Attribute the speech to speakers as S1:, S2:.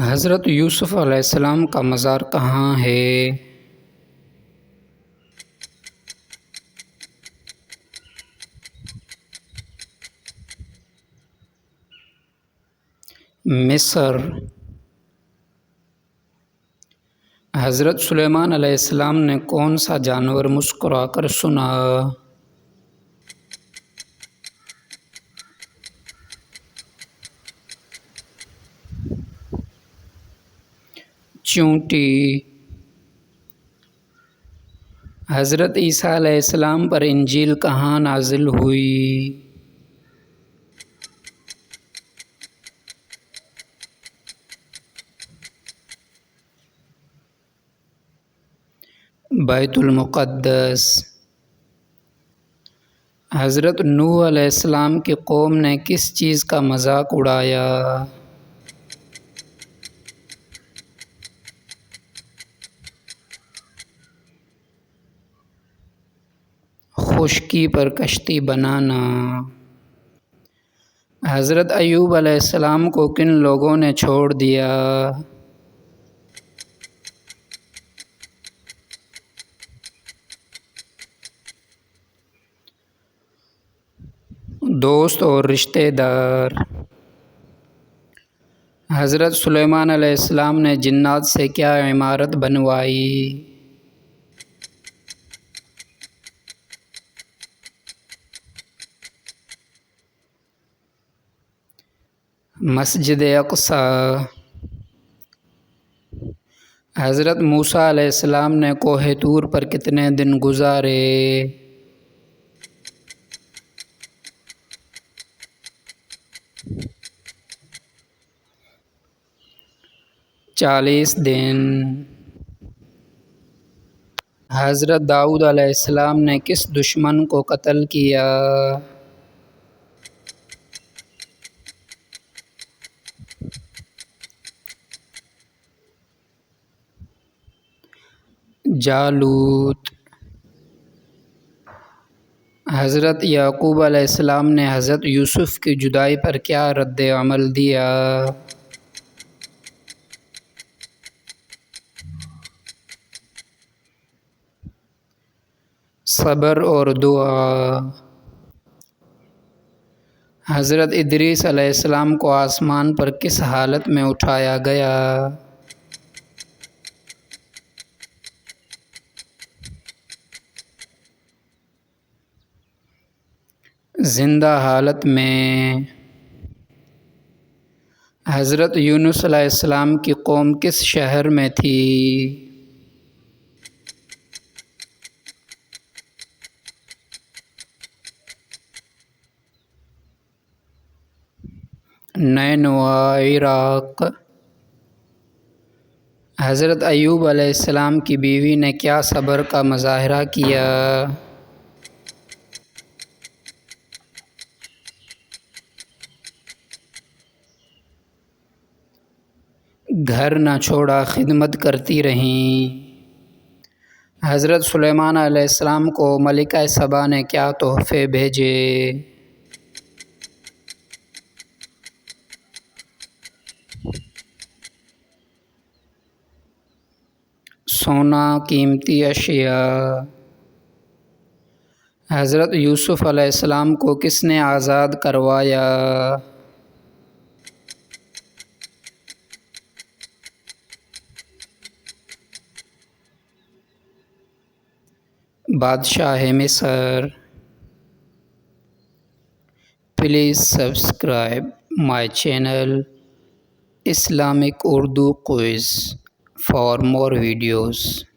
S1: حضرت یوسف علیہ السلام کا مزار کہاں ہے؟ مصر۔ حضرت سلیمان علیہ السلام نے کون سا جانور مسکرا کر سنا؟ چونٹی۔ حضرت عیسیٰ علیہ السلام پر انجیل کہاں نازل ہوئی؟ بیت المقدس۔ حضرت نوح علیہ السلام کی قوم نے کس چیز کا مذاق اڑایا؟ خشکی پر کشتی بنانا۔ حضرت ایوب علیہ السلام کو کن لوگوں نے چھوڑ دیا؟ دوست اور رشتہ دار۔ حضرت سلیمان علیہ السلام نے جنات سے کیا عمارت بنوائی؟ مسجد اقصیٰ۔ حضرت موسیٰ علیہ السلام نے کوہ طور پر کتنے دن گزارے؟ 40 دن۔ حضرت داؤد علیہ السلام نے کس دشمن کو قتل کیا؟ جالوت۔ حضرت یعقوب علیہ السلام نے حضرت یوسف کی جدائی پر کیا رد عمل دیا؟ صبر اور دعا۔ حضرت ادریس علیہ السلام کو آسمان پر کس حالت میں اٹھایا گیا؟ زندہ حالت میں۔ حضرت یونس علیہ السلام کی قوم کس شہر میں تھی؟ نینوے، عراق۔ حضرت ایوب علیہ السلام کی بیوی نے کیا صبر کا مظاہرہ کیا؟ گھر نہ چھوڑا، خدمت کرتی رہیں۔ حضرت سلیمان علیہ السلام کو ملکہ سبا نے کیا تحفے بھیجے؟ سونا، قیمتی اشیاء۔ حضرت یوسف علیہ السلام کو کس نے آزاد کروایا؟ بادشاہ مصر۔ Please subscribe my channel Islamic Urdu Quiz for more videos.